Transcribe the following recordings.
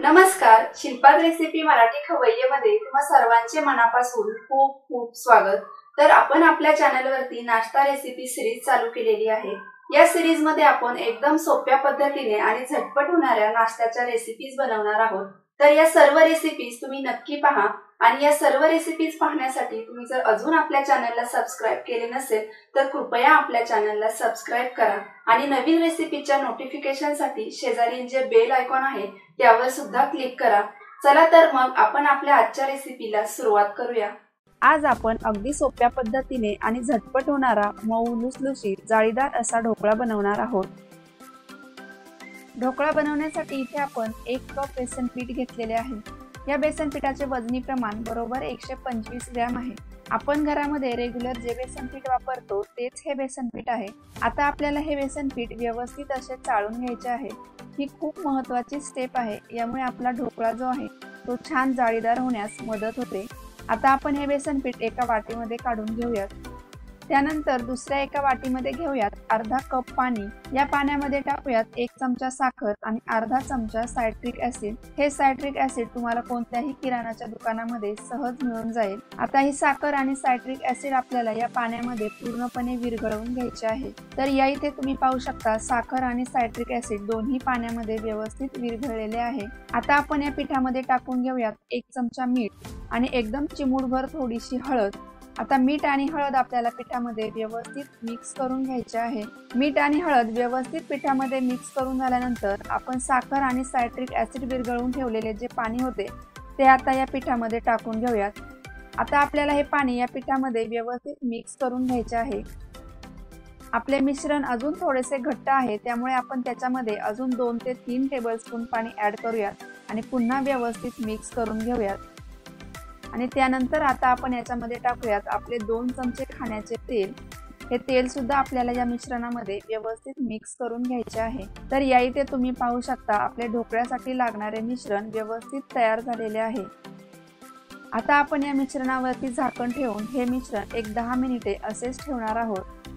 नमस्कार, झटपट रेसिपी मराठी खवय्येमध्ये तुम्हा सर्वांचे मनापासून खूप खूप स्वागत। तर आपण आपल्या चॅनलवरती नाश्ता रेसिपी सिरीज चालू केलेली आहे। या सिरीज मध्ये आपण एकदम सोप्या पद्धतीने आणि झटपट होणाऱ्या नाश्त्याच्या रेसिपीज बनवणार आहोत। तर या सर्व रेसिपीज तुम्ही नक्की पहा आणि या सर्व रेसिपीज पाहण्यासाठी तुम्ही जर अजून आपल्या चॅनलला सबस्क्राइब केले नसेल तर कृपया आपल्या चॅनलला सबस्क्राइब करा आणि नवीन रेसिपीच्या नोटिफिकेशनसाठी शेजारी जे बेल आयकॉन आहे त्यावर सुद्धा क्लिक करा। चला तर मग आपण आपल्या आजच्या रेसिपीला सुरुवात करूया। आज आपण अगदी सोप्या पद्धतीने आणि झटपट होणारा मऊ लुसलुशीत जाळीदार असा ढोकळा बनवणार आहोत। ढोकळा बनवण्यासाठी इथे आपण 1 कप बेसन पीठ घेतलेले आहे। या बेसन पिठाचे वजनी प्रमाण बरोबर 125 ग्रॅम आहे। आपण घरामध्ये रेग्युलर जे बेसन पीठ वापरतो तेच हे बेसन पीठ आहे। आता आपल्याला हे बेसन पीठ व्यवस्थित असे चाळून घ्यायचे आहे। ही खूप महत्त्वाची स्टेप आहे, यामुळे आपला ढोकळा जो आहे तो छान जाळीदार होण्यास मदत होते। आता आपण हे बेसन पीठ एका वाटीमध्ये काढून घेऊयात। त्यानंतर दुसऱ्या एका वाटीमध्ये घेऊयात अर्धा कप पाणी। या पाण्यामध्ये टाकूयात 1 चमचा साखर आणि अर्धा चमचा सायट्रिक ऍसिड। हे सायट्रिक ऍसिड तुम्हाला कोणत्याही किराणाच्या दुकानामध्ये सहज मिळून जाईल। आता ही साखर आणि सायट्रिक ऍसिड आपल्याला या पाण्यामध्ये पूर्णपणे विरघळवून घ्यायचे आहे। तर या इथे तुम्ही पाहू शकता साखर आणि सायट्रिक ऍसिड दोन्ही पाण्यामध्ये व्यवस्थित विरघळलेले आहे। आता आपण या पिठामध्ये टाकून घेऊयात 1 चमचा मीठ आणि एकदम चिमूटभर थोडीशी हळद। आता मीठ आणि हळद आपल्याला पिठामध्ये व्यवस्थित मिक्स करून घ्यायचे आहे। मीठ आणि हळद व्यवस्थित पिठामध्ये मिक्स करून झाल्यानंतर आपण साखर आणि सायट्रिक ऍसिड विरघळवून ठेवलेले जे पाणी होते ते आता या पिठामध्ये टाकून घेऊयात। आता आपल्याला हे पाणी या पिठामध्ये व्यवस्थित मिक्स करून घ्यायचे आहे। आपले मिश्रण अजून थोडेसे घट्ट आहे, त्यामुळे आपण त्याच्यामध्ये अजून 2 ते 3 टेबलस्पून पाणी ऍड करूयात आणि पुन्हा व्यवस्थित मिक्स करून घेऊयात। आणि त्यानंतर आता आपण याच्यामध्ये टाकूयात आपले 2 चमचे खाण्याचे तेल। हे तेल सुद्धा आपल्याला या मिश्रणामध्ये व्यवस्थित मिक्स करून घ्यायचे आहे। तर या इथे तुम्ही पाहू शकता आपले ढोकळ्यासाठी लागणारे मिश्रण व्यवस्थित तयार झालेले आहे। आता आपण या मिश्रणावरती झाकण ठेवून हे मिश्रण 10 मिनिटे असेच ठेवणार आहोत।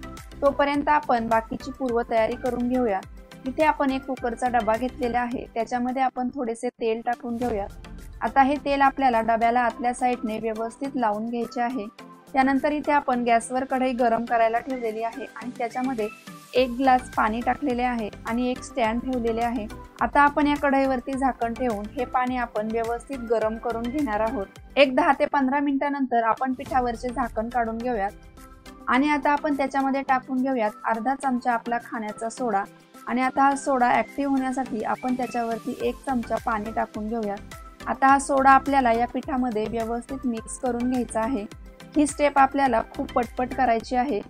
तोपर्यंत आपण बाकीची पूर्वतयारी करून घेऊया। इथे आपण एक कुकरचा डबा घेतलेला आहे, त्याच्यामध्ये आपण थोडेसे तेल टाकून घेऊया। आता हे तेल आपल्याला डब्याला आतल्या साईडने व्यवस्थित लावून घ्यायचे आहे। त्यानंतर इथे आपण गॅसवर कढई गरम करायला ठेवलेली आहे आणि त्याच्यामध्ये 1 ग्लास पाणी टाकलेले आहे आणि एक स्टँड ठेवलेले आहे। आता आपण या कढईवरती झाकण ठेवून हे पाणी आपण व्यवस्थित गरम करून घेणार आहोत। 10 ते 15 मिनिटांनंतर आपण पिठावरचे झाकण काढून घेऊयात आणि आता आपण त्याच्यामध्ये टाकून घेऊयात अर्धा चमचा आपला खाण्याचा सोडा। आणि आता हा सोडा ऍक्टिव्ह होण्यासाठी आपण त्याच्यावरती 1 चमचा पाणी टाकून घेऊयात। आता हा सोडा आपल्याला या पिठामध्ये व्यवस्थित मिक्स करून घ्यायचा आहे। ही स्टेप आपल्याला खूप पटपट करायची आहे।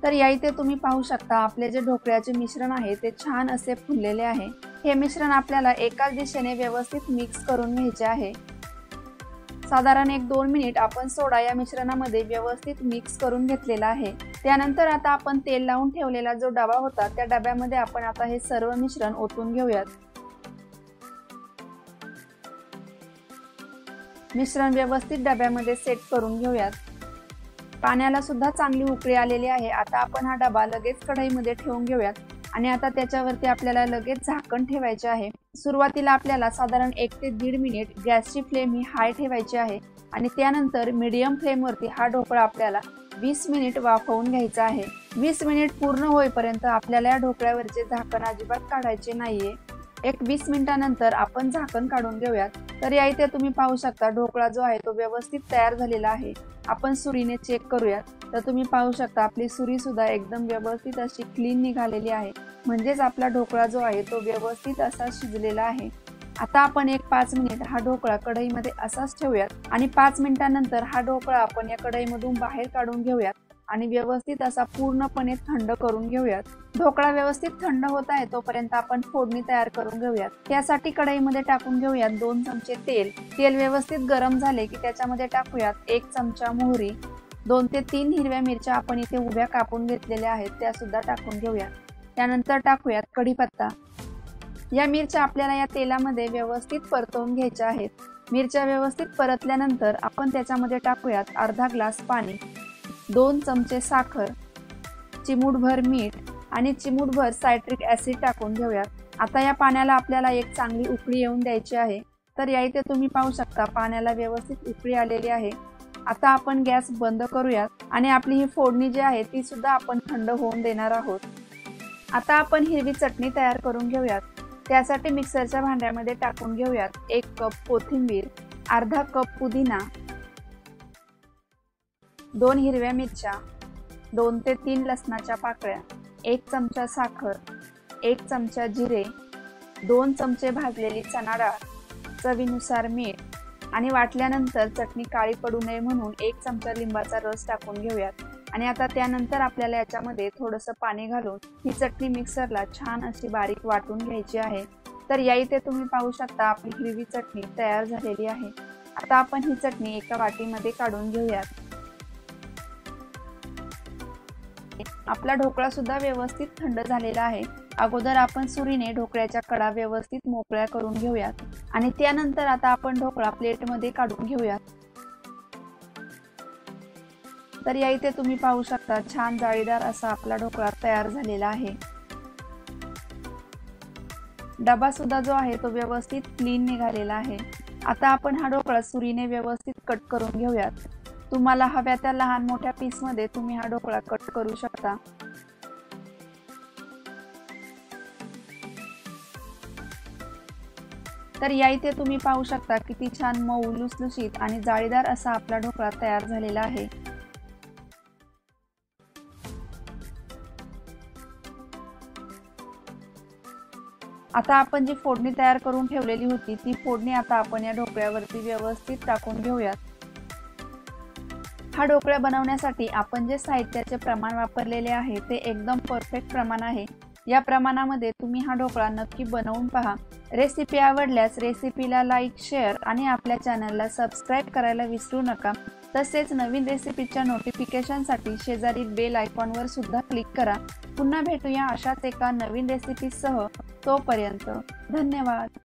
तर या इथे तुम्ही पाहू शकता आपले जे ढोकळ्याचे मिश्रण आहे ते छान असे फुललेले आहे। हे मिश्रण आपल्याला एकाच दिशेने व्यवस्थित मिक्स करून घ्यायचे आहे। साधारण 1-2 मिनिट आपण सोडा या मिश्रणामध्ये व्यवस्थित मिक्स करून घेतलेला आहे। त्यानंतर आता आपण तेल लावून ठेवलेला जो डबा होता त्या डब्यामध्ये आपण आता हे सर्व मिश्रण ओतून घेऊयात। मिश्रण व्यवस्थित डब्यामध्ये सेट करून घेऊयात। पाण्याला सुद्धा चांगली उकळी आलेली आहे। आता आपण हा डबा लगेच कढईमध्ये ठेवून घेऊयात आणि आता त्याच्यावरती आपल्याला लगेच झाकण ठेवायचे आहे। सुरुवातीला आपल्याला साधारण 1 ते 1.5 मिनिट गॅसची फ्लेम ही हाय ठेवायची आहे आणि त्यानंतर मीडियम फ्लेमवरती हा ढोकळा आपल्याला 20 मिनिट वाफवून घ्यायचा आहे। 20 मिनिट पूर्ण होईपर्यंत आपल्याला या ढोकळ्यावरचे झाकण अजिबात काढायचे नाहीये। 20 मिनिटांनंतर आपण झाकण काढून घेऊयात। तर या इथे तुम्ही पाहू शकता ढोकळा जो आहे तो व्यवस्थित तयार झालेला आहे। आपण सुरीने चेक करूयात। तर तुम्ही पाहू शकता आपली सुरी सुद्धा एकदम व्यवस्थित अशी क्लीन निघालेली आहे, म्हणजेच आपला ढोकळा जो आहे तो व्यवस्थित असा शिजलेला आहे। आता आपण 5 मिनिट हा ढोकळा कढईमध्ये असाच ठेवूयात आणि 5 मिनिटांनंतर हा ढोकळा आपण या कढईमधून बाहेर काढून घेऊयात आणि व्यवस्थित असा पूर्णपणे थंड करून घेऊयात। ढोकळा व्यवस्थित थंड होत आहे तोपर्यंत आपण फोडणी तयार करून घेऊयात। त्यासाठी कढईमध्ये टाकून घेऊयात 2 चमचे तेल। तेल व्यवस्थित गरम झाले की त्याच्यामध्ये टाकूयात 1 चमचा मोहरी, 2 ते 3 हिरव्या मिरच्या आपण इथे उभ्या कापून घेतलेल्या आहेत त्या सुद्धा टाकून घेऊयात। त्यानंतर टाकूयात कढीपत्ता। या मिरच्या आपल्याला या तेलामध्ये व्यवस्थित परतवून घ्यायच्या आहेत। मिरच्या व्यवस्थित परतल्यानंतर आपण त्याच्यामध्ये टाकूयात अर्धा ग्लास पाणी, 2 चमचे साखर, चिमूटभर मीठ आणि चिमूटभर सायट्रिक ॲसिड टाकून घेऊयात। आता या पाण्याला आपल्याला एक चांगली उकळी येऊन द्यायची आहे। तर या इथे तुम्ही पाहू शकता पाण्याला व्यवस्थित उकळी आलेली आहे। आता आपण गॅस बंद करूयात आणि आपली ही फोडणी जी आहे ती सुद्धा आपण थंड होऊन देणार आहोत। आता आपण हिरवी चटणी तयार करून घेऊयात। त्यासाठी मिक्सरच्या भांड्यामध्ये टाकून घेऊयात 1 कप कोथिंबीर, अर्धा कप पुदिना, 2 हिरव्या मिरच्या, 2 ते 3 लसणाच्या पाकळ्या, 1 चमचा साखर, 1 चमचा जिरे, 2 चमचे भाजलेली चणा डाळ, चवीनुसार मीठ आणि वाटल्यानंतर चटणी काळी पडू नये म्हणून 1 चमचा लिंबाचा रस टाकून घेऊयात। आणि आता त्यानंतर आपल्याला याच्यामध्ये थोडंसं पाणी घालून ही चटणी मिक्सरला छान अशी बारीक वाटून घ्यायची आहे। तर या इथे तुम्ही पाहू शकता आपली हिरवी चटणी तयार झालेली आहे। आता आपण ही चटणी एका वाटीमध्ये काढून घेऊयात। आपला ढोकळा सुद्धा व्यवस्थित थंड झालेला आहे। अगोदर आपण सुरीने ढोकळ्याच्या कडा व्यवस्थित मोकळ्या करून घेऊयात आणि त्यानंतर आता आपण ढोकळा प्लेटमध्ये काढून घेऊयात। तर या इथे तुम्ही पाहू शकता छान जाळीदार असा आपला ढोकळा तयार झालेला आहे। डबा सुद्धा जो आहे तो व्यवस्थित क्लीन निघालेला आहे। आता आपण हा ढोकळा सुरीने व्यवस्थित कट करून घेऊयात। तुम्हाला हव्या त्या लहान मोठ्या पीस मध्ये तुम्ही हा ढोकळा कट करू शकता। तर या इथे तुम्ही पाहू शकता किती छान मऊ लुसलुशीत आणि जाळीदार असा आपला ढोकळा तयार झालेला आहे। आता आपण जी फोडणी तयार करून ठेवलेली होती ती फोडणी आता आपण या ढोकळ्यावरती व्यवस्थित टाकून घेऊयात। हा ढोकळा बनवण्यासाठी आपण जे साहित्याचे प्रमाण वापरलेले आहे ते एकदम परफेक्ट प्रमाण आहे। या प्रमाणामध्ये तुम्ही हा ढोकळा नक्की बनवून पहा। रेसिपी आवडल्यास रेसिपीला लाईक, शेअर आणि आपल्या चॅनलला सबस्क्राइब करायला विसरू नका। तसेच नवीन रेसिपीच्या नोटिफिकेशनसाठी शेजारी बेल आयकॉनवर सुद्धा क्लिक करा। पुन्हा भेटूया अशाच एका नवीन रेसिपीसह। तोपर्यंत धन्यवाद।